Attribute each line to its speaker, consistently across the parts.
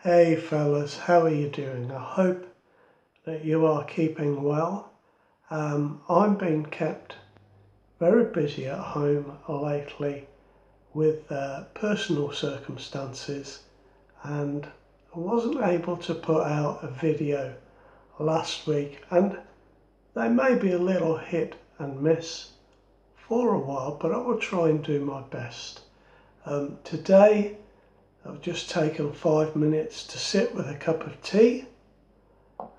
Speaker 1: Hey fellas, how are you doing? I hope that you are keeping well. I'm being kept very busy at home lately with personal circumstances, and I wasn't able to put out a video last week, and they may be a little hit and miss for a while, but I will try and do my best. Today I've just taken 5 minutes to sit with a cup of tea,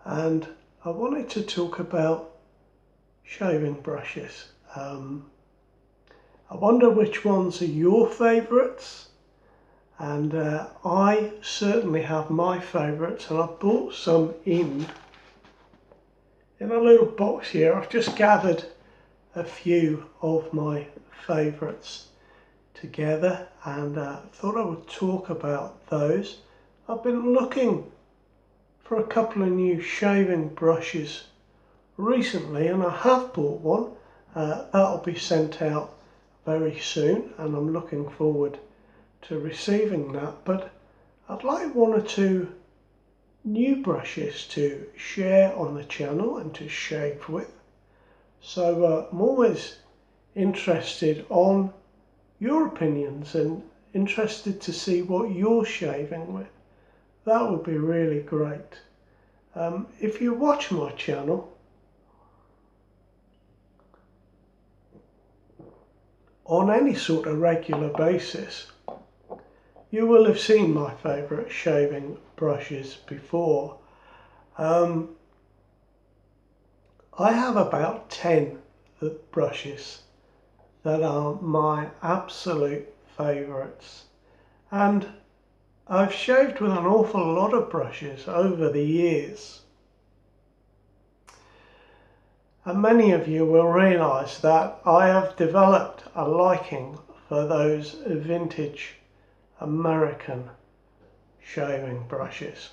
Speaker 1: and I wanted to talk about shaving brushes. I wonder which ones are your favourites, and I certainly have my favourites, and I've bought some in a little box here. I've just gathered a few of my favourites together, and thought I would talk about those. I've been looking for a couple of new shaving brushes recently, and I have bought one. That'll be sent out very soon, and I'm looking forward to receiving that. But I'd like one or two new brushes to share on the channel and to shave with. So I'm always interested on your opinions and interested to see what you're shaving with. That would be really great. If you watch my channel on any sort of regular basis, you will have seen my favourite shaving brushes before. I have about 10 brushes that are my absolute favourites, and I've shaved with an awful lot of brushes over the years, and many of you will realise that I have developed a liking for those vintage American shaving brushes.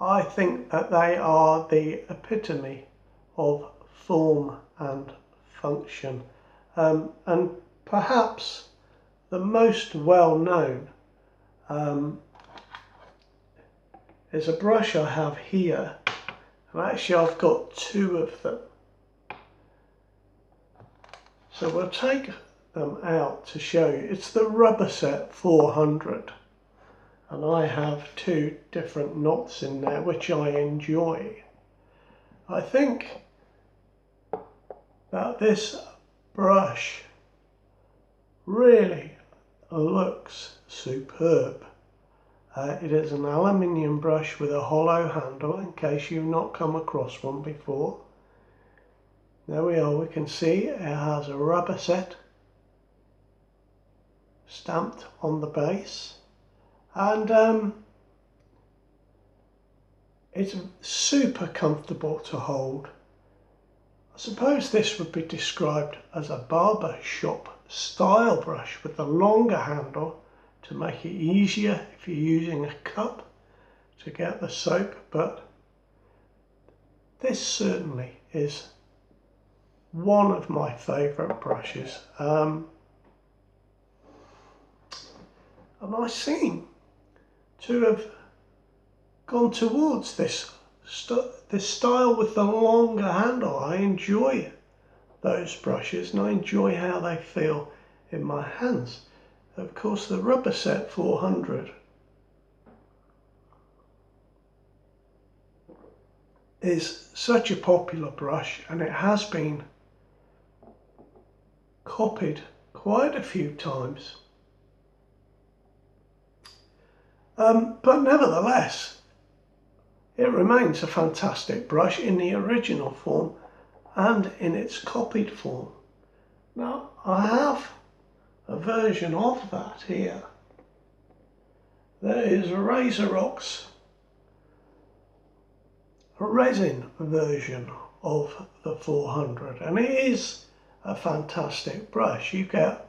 Speaker 1: I think that they are the epitome of form and function, and perhaps the most well known is a brush I have here, and actually I've got two of them. So we'll take them out to show you. It's the Rubber Set 400, and I have two different knots in there which I enjoy. I think that this brush really looks superb. It is an aluminium brush with a hollow handle, in case you've not come across one before. There we are, we can see it has a Rubber Set stamped on the base, and it's super comfortable to hold. I suppose this would be described as a barber shop style brush with the longer handle to make it easier if you're using a cup to get the soap, but this certainly is one of my favourite brushes. And I seem to have gone towards this style with the longer handle. I enjoy those brushes, and I enjoy how they feel in my hands. Of course, the Rubber Set 400 is such a popular brush, and it has been copied quite a few times. But nevertheless, it remains a fantastic brush in the original form and in its copied form. Now, I have a version of that here. There is a RazoRock's resin version of the 400, and it is a fantastic brush. You get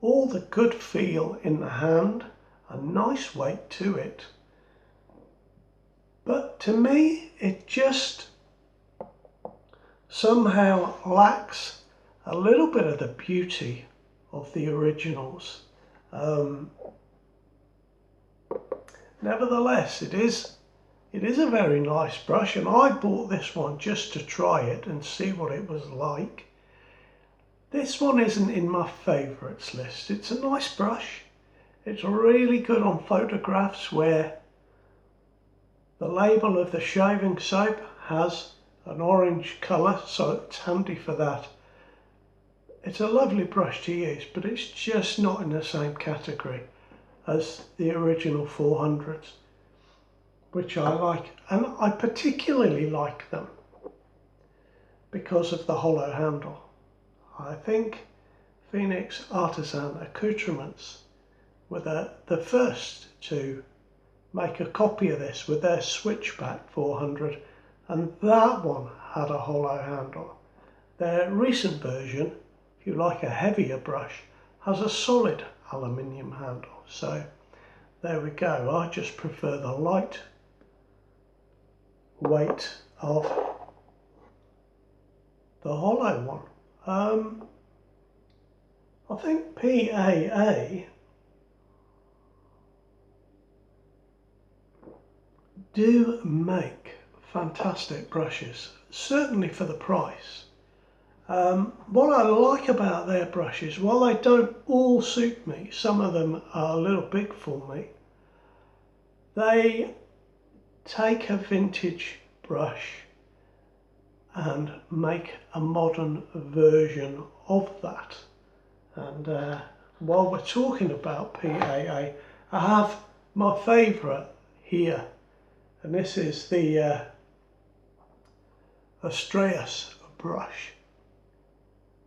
Speaker 1: all the good feel in the hand, a nice weight to it, but to me it just somehow lacks a little bit of the beauty of the originals. nevertheless, it is a very nice brush, and I bought this one just to try it and see what it was like. This one isn't in my favourites list. It's a nice brush. It's really good on photographs where the label of the shaving soap has an orange colour, so it's handy for that. It's a lovely brush to use, but it's just not in the same category as the original 400s, which I like, and I particularly like them because of the hollow handle. I think Phoenix Artisan Accoutrements were the first to make a copy of this with their switchback 400, and that one had a hollow handle. Their recent version, if you like a heavier brush, has a solid aluminium handle. So there we go. I just prefer the light weight of the hollow one. I think PAA do make fantastic brushes, certainly for the price. What I like about their brushes, while they don't all suit me, some of them are a little big for me, they take a vintage brush and make a modern version of that. And while we're talking about PAA, I have my favourite here, and this is the Astreus brush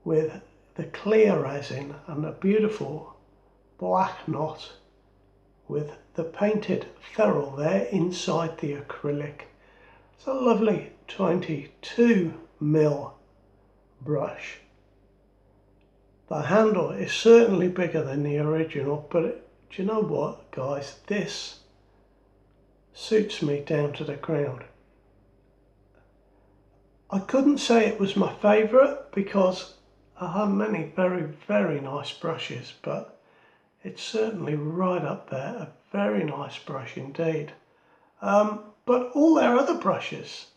Speaker 1: with the clear resin and a beautiful black knot with the painted ferrule there inside the acrylic. It's a lovely 22mm brush. The handle is certainly bigger than the original, but do you know what, guys? This suits me down to the ground. I couldn't say it was my favourite because I have many very, very nice brushes, but it's certainly right up there, a very nice brush indeed. But all their other brushes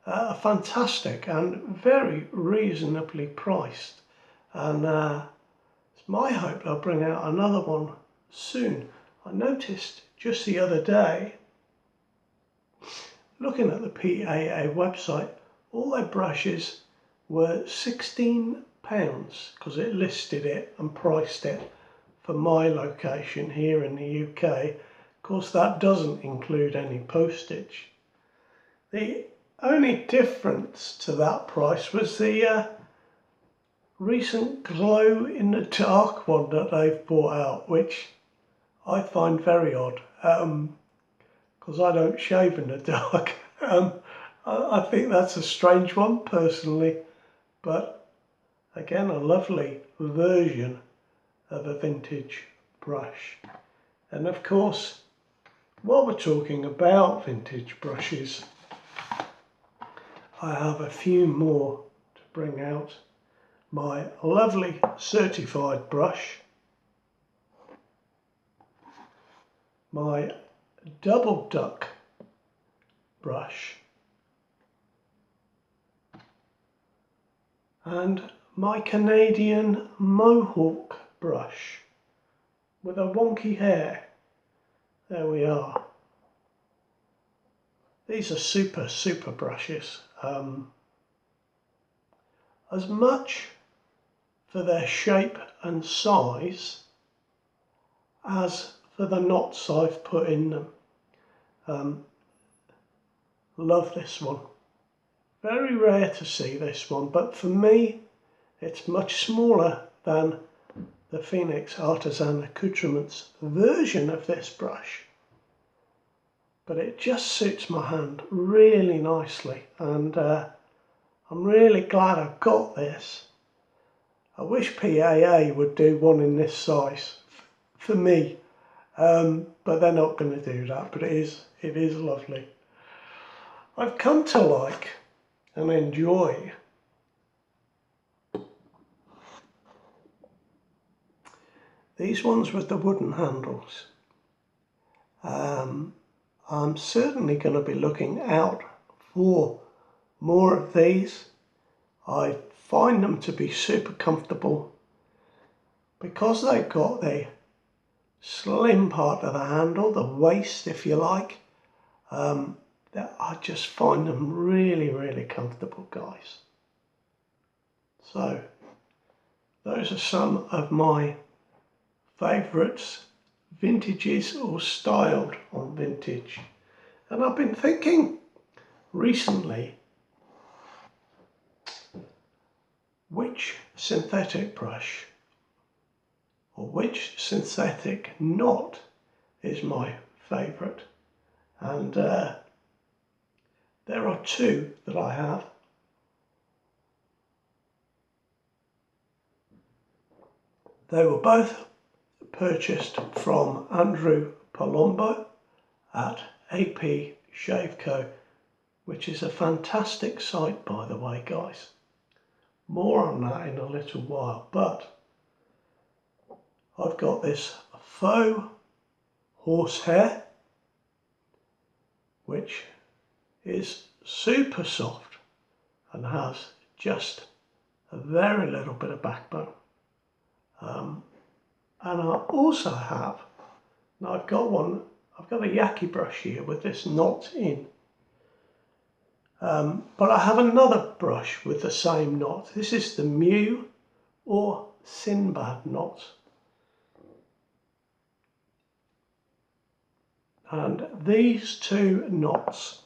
Speaker 1: are fantastic and very reasonably priced. And it's my hope they'll bring out another one soon. I noticed just the other day, looking at the PAA website, all their brushes were £16 because it listed it and priced it for my location here in the UK. Of course, that doesn't include any postage. The only difference to that price was the recent glow in the dark one that they've brought out, which I find very odd because I don't shave in the dark. I think that's a strange one personally, but again, a lovely version of a vintage brush. And of course, while we're talking about vintage brushes, I have a few more to bring out. My lovely certified brush, my double duck brush, and my Canadian Mohawk brush with a wonky hair. There we are. These are super brushes. As much for their shape and size as for the knots I've put in them. Love this one. Very rare to see this one, but for me it's much smaller than the Phoenix Artisan Accoutrements version of this brush, but it just suits my hand really nicely, and I'm really glad I've got this. I wish PAA would do one in this size for me, but they're not going to do that, but it is lovely. I've come to like and enjoy these ones with the wooden handles. I'm certainly going to be looking out for more of these. I find them to be super comfortable because they've got the slim part of the handle, the waist if you like. I just find them really, really comfortable, guys. So those are some of my favourites, vintages or styled on vintage. And I've been thinking recently, which synthetic brush or which synthetic knot is my favourite. And there are two that I have. They were both purchased from Andrew Palombo at AP Shave Co, which is a fantastic site, by the way, guys. More on that in a little while, but I've got this faux horsehair, which is super soft and has just a very little bit of backbone. And I also have, now I've got a Yaki brush here with this knot in. But I have another brush with the same knot. This is the Mew or Sinbad knot. And these two knots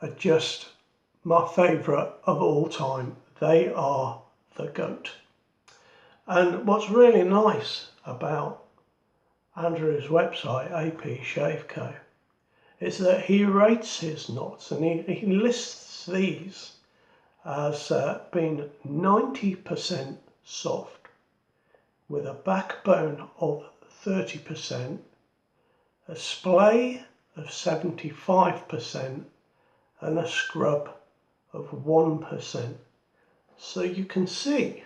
Speaker 1: are just my favourite of all time. They are the GOAT. And what's really nice about Andrew's website, AP Shave Co, is that he rates his knots, and he lists these as being 90% soft, with a backbone of 30%, a splay of 75%, and a scrub of 1%. So you can see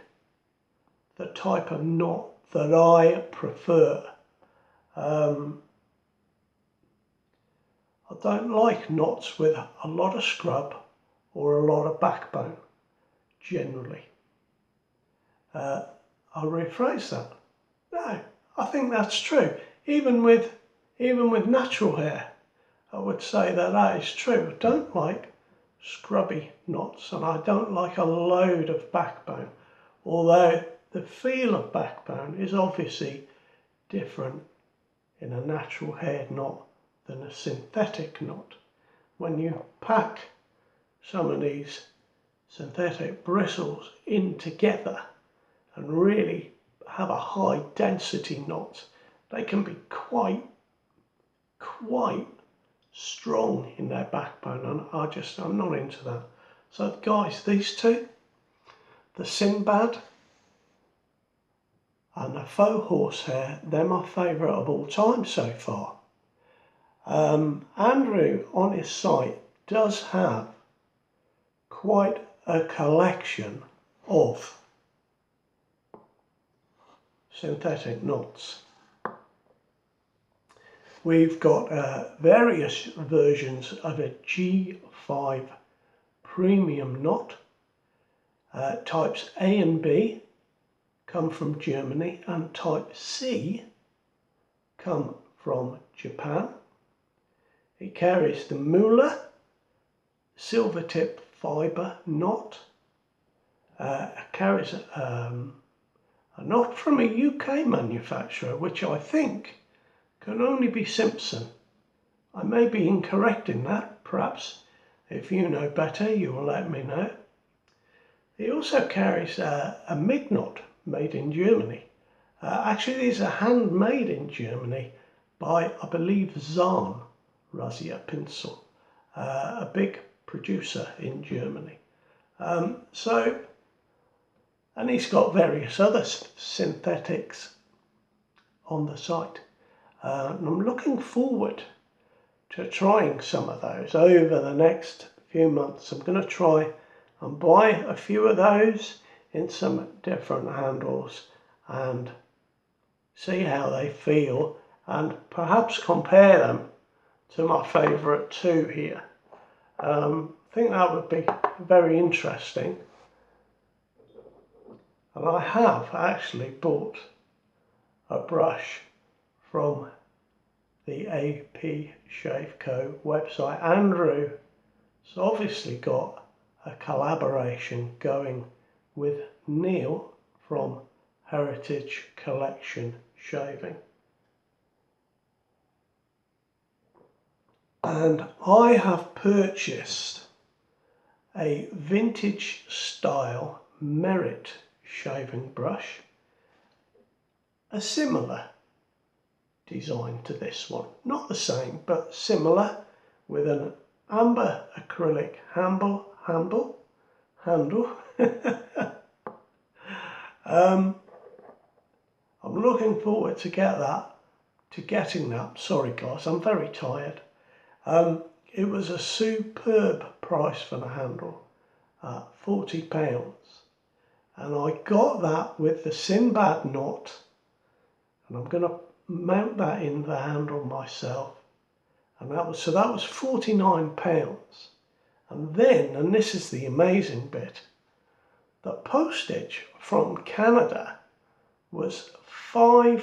Speaker 1: the type of knot that I prefer. I don't like knots with a lot of scrub or a lot of backbone, generally. I'll rephrase that. No, I think that's true. Even with natural hair, I would say that is true. I don't like scrubby knots, and I don't like a load of backbone, although the feel of backbone is obviously different in a natural hair knot than a synthetic knot. When you pack some of these synthetic bristles in together and really have a high density knot, they can be quite strong in their backbone, and I'm not into that. So guys, these two, the Sinbad and the faux horsehair, they're my favourite of all time so far. Andrew on his site does have quite a collection of synthetic knots. We've got various versions of a G5 premium knot. Types A and B come from Germany, and type C come from Japan. It carries the Muller silver tip fibre knot. It carries a knot from a UK manufacturer, which I think can only be Simpson. I may be incorrect in that. Perhaps if you know better, you will let me know. It also carries a MIG knot made in Germany. Actually, these are handmade in Germany by, I believe, Zahn Rasierpinsel, a big producer in Germany. And he's got various other synthetics on the site. And I'm looking forward to trying some of those over the next few months. I'm going to try and buy a few of those in some different handles and see how they feel, and perhaps compare them to my favourite two here. I think that would be very interesting. And I have actually bought a brush from the AP Shave Co website. Andrew has obviously got a collaboration going with Neil from Heritage Collection Shaving. And I have purchased a vintage style Merit shaving brush, a similar design to this one, not the same but similar, with an amber acrylic handle. I'm looking forward to getting that. Sorry guys, I'm very tired. It was a superb price for the handle, £40, and I got that with the Sinbad knot, and I'm going to mount that in the handle myself, and that was £49. And then, and this is the amazing bit, the postage from Canada was £5.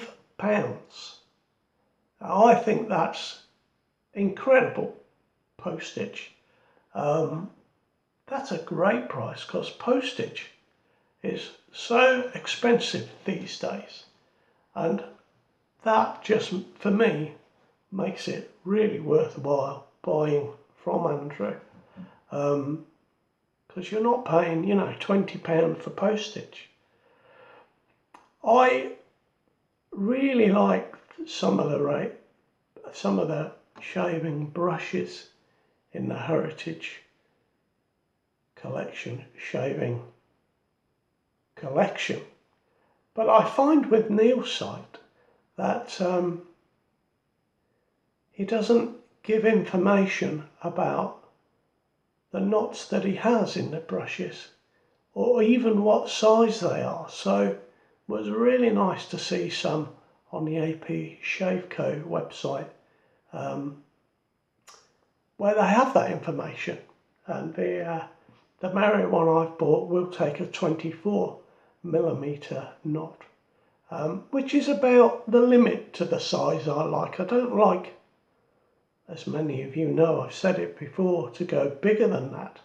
Speaker 1: Now, I think that's incredible postage. That's a great price, because postage is so expensive these days, and that just for me makes it really worthwhile buying from Andrew, because you're not paying, you know, £20 for postage. I really like some of the shaving brushes in the Heritage Collection Shaving collection, but I find with Neil's site that he doesn't give information about the knots that he has in the brushes, or even what size they are. So it was really nice to see some on the AP Shave Co website, where they have that information. And the Marriott one I've bought will take a 24mm knot, which is about the limit to the size I like. I don't like, as many of you know, I've said it before, to go bigger than that.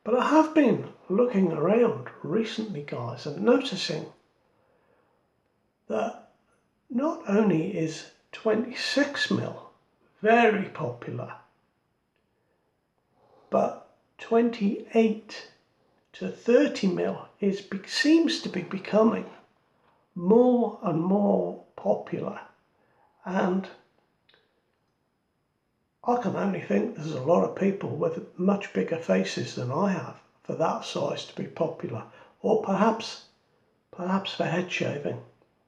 Speaker 1: But I have been looking around recently, guys, and noticing that not only is 26mm very popular, but 28 to 30mm seems to be becoming more and more popular. And I can only think there's a lot of people with much bigger faces than I have for that size to be popular. Or perhaps for head shaving,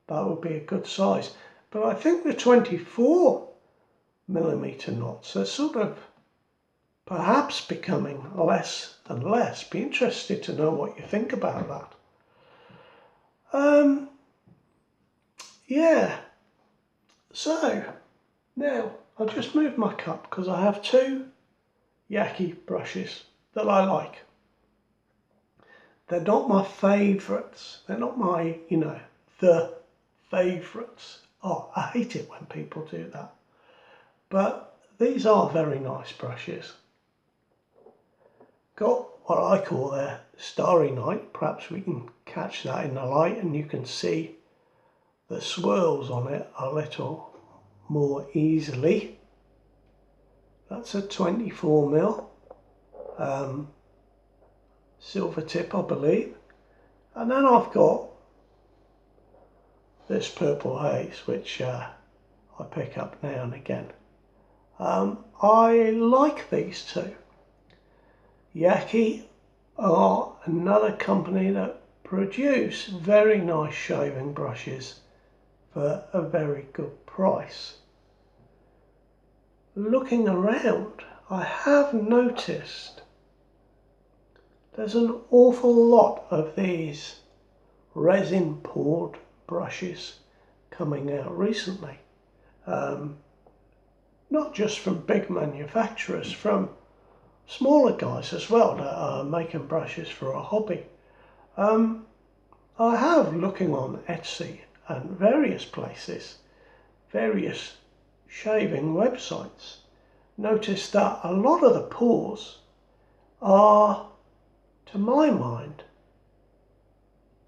Speaker 1: that would be a good size. But I think the 24mm knots are sort of perhaps becoming less and less. Be interested to know what you think about that. Yeah. So now I'll just move my cup, because I have two Yaki brushes that I like. They're not my favourites. They're not my, you know, the favourites. Oh, I hate it when people do that. But these are very nice brushes. Got what I call their Starry Night. Perhaps we can catch that in the light and you can see the swirls on it a little more easily. That's a 24mm silver tip, I believe. And then I've got this Purple Haze, which I pick up now and again. I like these two. Yaki are another company that produce very nice shaving brushes for a very good price. Looking around, I have noticed there's an awful lot of these resin poured brushes coming out recently. not just from big manufacturers, from smaller guys as well that are making brushes for a hobby. I have, looking on Etsy and various places, various shaving websites, noticed that a lot of the pores are, to my mind,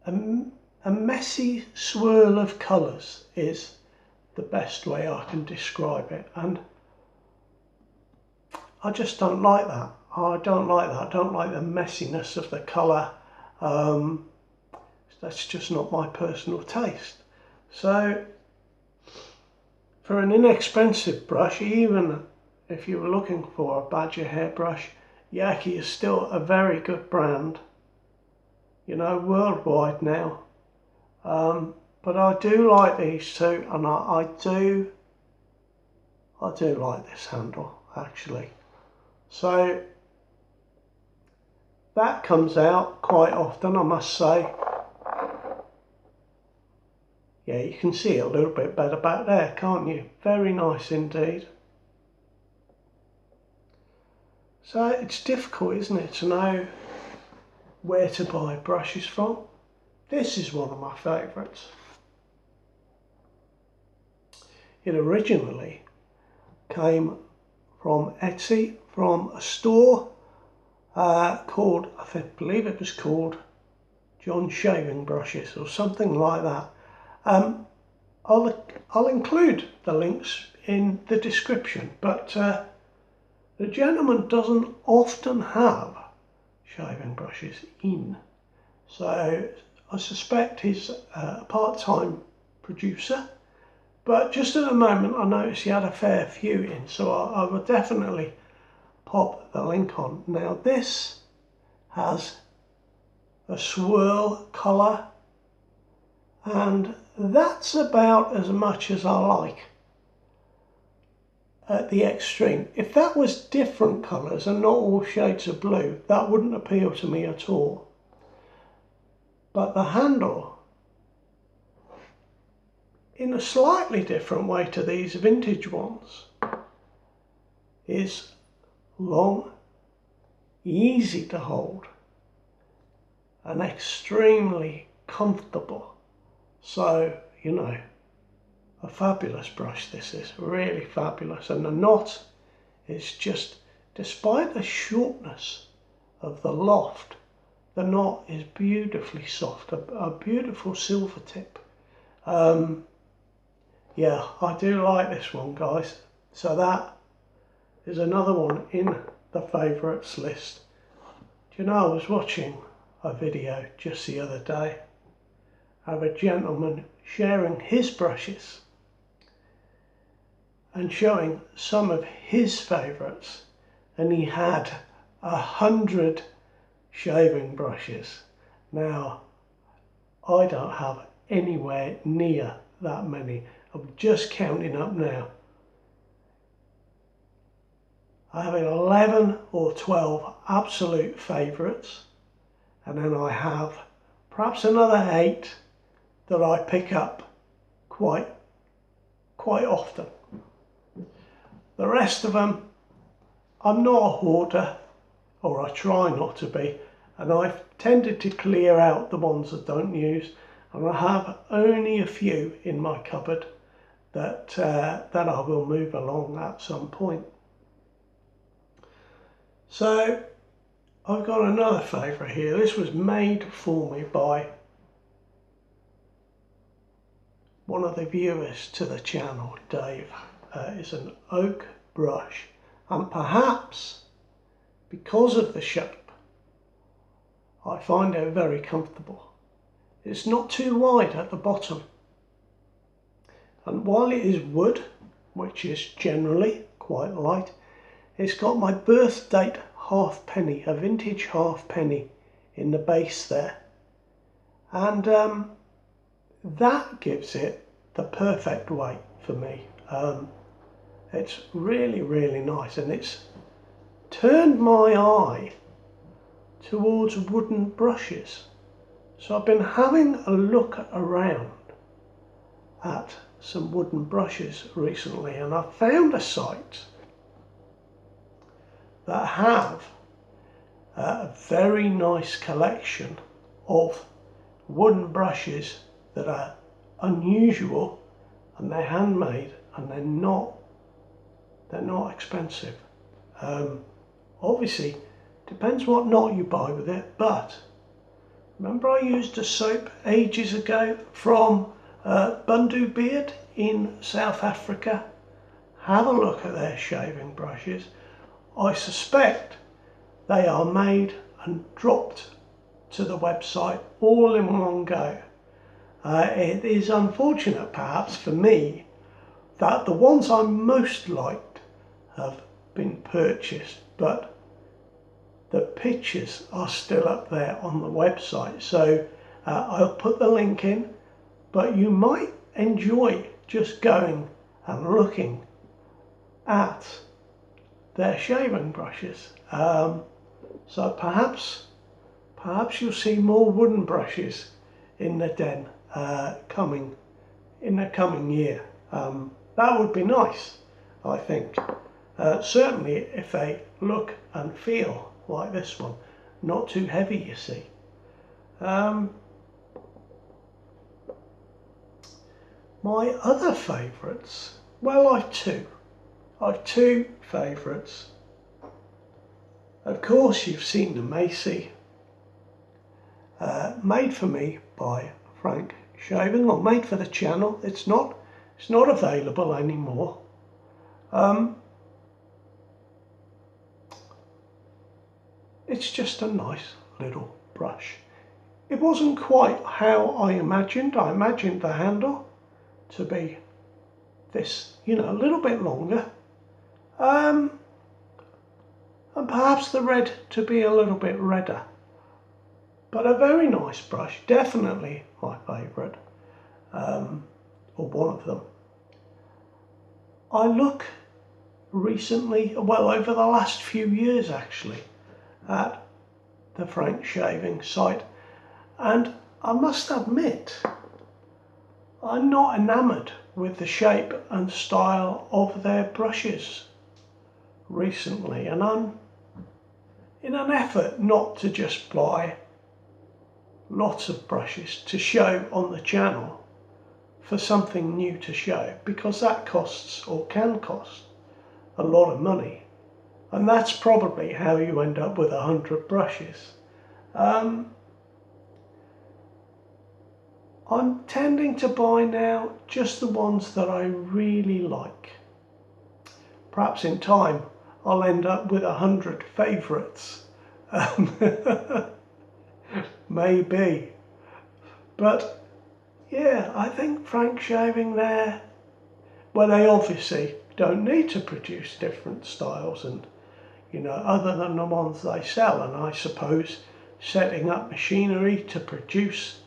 Speaker 1: a messy swirl of colours is the best way I can describe it, and I just don't like that. I don't like that. I don't like the messiness of the colour. That's just not my personal taste. So for an inexpensive brush, even if you were looking for a badger hairbrush, Yaki is still a very good brand, you know, worldwide now. But I do like these two, and I do like this handle actually. So that comes out quite often, I must say. Yeah, you can see it a little bit better back there, can't you? Very nice indeed. So it's difficult, isn't it, to know where to buy brushes from. This is one of my favourites. It originally came from Etsy, from a store called, I believe it was called John Shaving Brushes or something like that. I'll include the links in the description, but the gentleman doesn't often have shaving brushes in, so I suspect he's a part-time producer, but just at the moment I noticed he had a fair few in, so I will definitely pop the link on. Now this has a swirl colour, and that's about as much as I like at the extreme. If that was different colours and not all shades of blue, that wouldn't appeal to me at all. But the handle, in a slightly different way to these vintage ones, is long, easy to hold, and extremely comfortable. So, you know, a fabulous brush this is, really fabulous. And the knot is just, despite the shortness of the loft, the knot is beautifully soft, a beautiful silver tip. Yeah, I do like this one, guys. So that is another one in the favourites list. Do you know, I was watching a video just the other day of a gentleman sharing his brushes and showing some of his favourites, and he had 100 shaving brushes. Now, I don't have anywhere near that many. I'm just counting up now. I have 11 or 12 absolute favourites, and then I have perhaps another 8 that I pick up quite often. The rest of them, I'm not a hoarder, or I try not to be, and I've tended to clear out the ones I don't use, and I have only a few in my cupboard that I will move along at some point. So I've got another favourite here. This was made for me by one of the viewers to the channel, Dave. It's an oak brush, and perhaps because of the shape I find it very comfortable. It's not too wide at the bottom, and while it is wood, which is generally quite light, it's got my birth date halfpenny, a vintage halfpenny in the base there, and that gives it the perfect weight for me. It's really nice, and it's turned my eye towards wooden brushes. So I've been having a look around at some wooden brushes recently, and I found a site that have a very nice collection of wooden brushes that are unusual, and they're handmade, and they're not expensive. Obviously depends what knot you buy with it, but remember I used a soap ages ago from Bundu Beard in South Africa. Have a look at their shaving brushes. I suspect they are made and dropped to the website all in one go. It is unfortunate perhaps for me that the ones I most liked have been purchased, but the pictures are still up there on the website, so I'll put the link in, but you might enjoy just going and looking at their shaving brushes. So perhaps you'll see more wooden brushes in the den coming in the coming year. That would be nice, I think. Certainly if they look and feel like this one, not too heavy, you see. My other favourites, well, I've two favourites. Of course you've seen the Macy, made for me by Frank Shaving, or made for the channel. It's not available anymore. It's just a nice little brush. It wasn't quite how I imagined. I imagined the handle to be this, a little bit longer. And perhaps the red to be a little bit redder. But a very nice brush, definitely my favourite, or one of them. I look recently, well, over the last few years actually, at the Frank Shaving site, and I must admit I'm not enamoured with the shape and style of their brushes recently, and I'm in an effort not to just buy lots of brushes to show on the channel for something new to show, because that costs, or can cost, a lot of money. And that's probably how you end up with 100 brushes. I'm tending to buy now just the ones that I really like. Perhaps in time I'll end up with 100 favourites. Maybe. But yeah, I think Frank Shaving there, well, they obviously don't need to produce different styles and other than the ones they sell, and I suppose setting up machinery to produce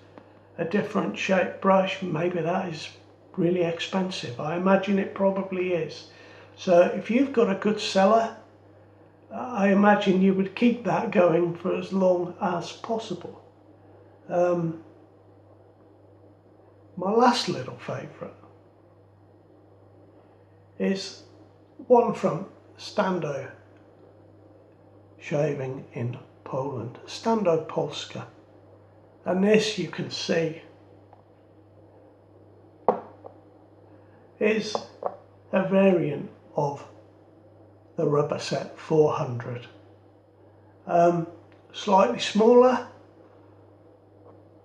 Speaker 1: a different shaped brush, maybe that is really expensive. I imagine it probably is. So if you've got a good seller, I imagine you would keep that going for as long as possible. My last little favourite is one from Stando Shaving in Poland, Stando Polska, and this you can see is a variant of the rubber set 400, slightly smaller,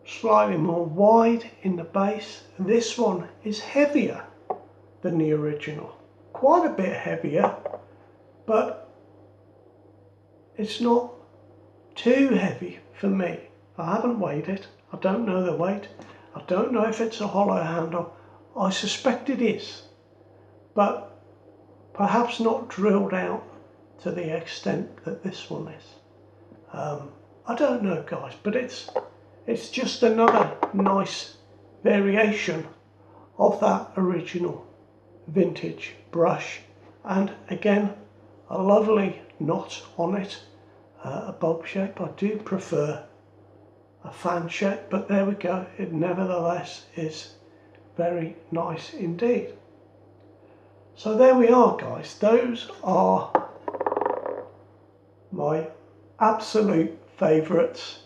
Speaker 1: slightly more wide in the base. This one is heavier than the original, quite a bit heavier, but it's not too heavy for me. I haven't weighed it. I don't know the weight. I don't know if it's a hollow handle. I suspect it is, but perhaps not drilled out to the extent that this one is. I don't know, guys, but it's just another nice variation of that original vintage brush, and again a lovely knot on it, a bulb shape. I do prefer a fan shape, but there we go, it nevertheless is very nice indeed. So there we are, guys. Those are my absolute favourites.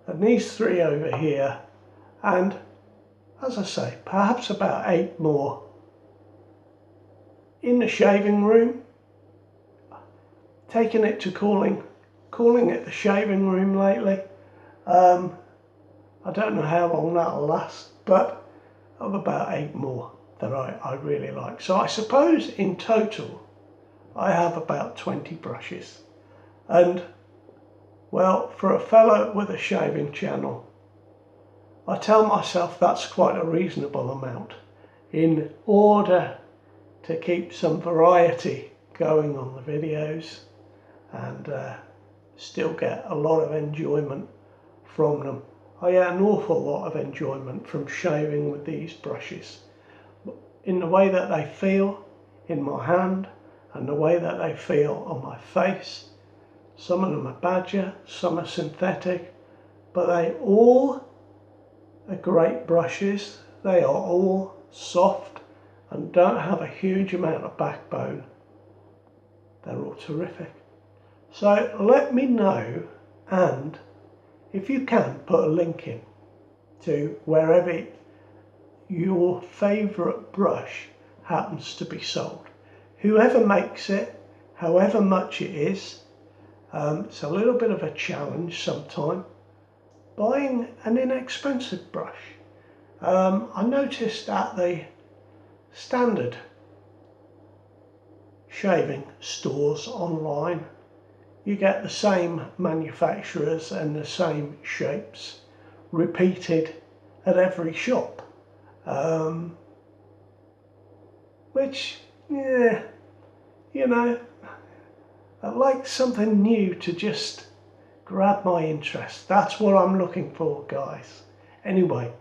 Speaker 1: And these three over here, and as I say, perhaps about 8 more in the shaving room. Taking it to calling it the shaving room lately. I don't know how long that'll last, but I've about 8 more that I really like. So I suppose in total I have about 20 brushes. And well, for a fellow with a shaving channel, I tell myself that's quite a reasonable amount in order to keep some variety going on the videos and still get a lot of enjoyment from them. I get an awful lot of enjoyment from shaving with these brushes, in the way that they feel in my hand and the way that they feel on my face. Some of them are badger, some are synthetic, but they all are great brushes. They are all soft and don't have a huge amount of backbone. They're all terrific. So let me know, and if you can, put a link in to wherever your favourite brush happens to be sold. Whoever makes it, however much it is, it's a little bit of a challenge sometimes, buying an inexpensive brush. I noticed at the standard shaving stores online, you get the same manufacturers and the same shapes repeated at every shop, which, yeah, you know, I like something new to just grab my interest. That's what I'm looking for, guys. Anyway,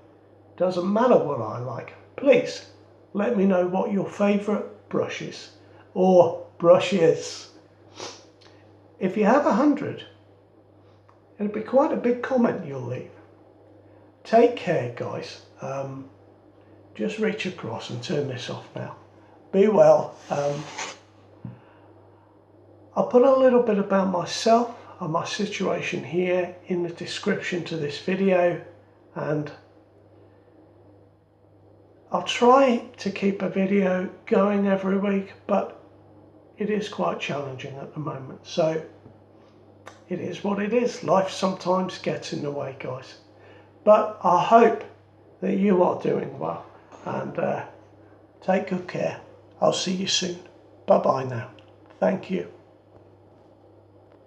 Speaker 1: doesn't matter what I like. Please let me know what your favourite brush is, or brushes. If you have 100, it'll be quite a big comment you'll leave. Take care, guys. Just reach across and turn this off now. Be well. I'll put a little bit about myself and my situation here in the description to this video, and I'll try to keep a video going every week, but it is quite challenging at the moment. So it is what it is. Life sometimes gets in the way, guys. But I hope that you are doing well, and take good care. I'll see you soon. Bye bye now. Thank you.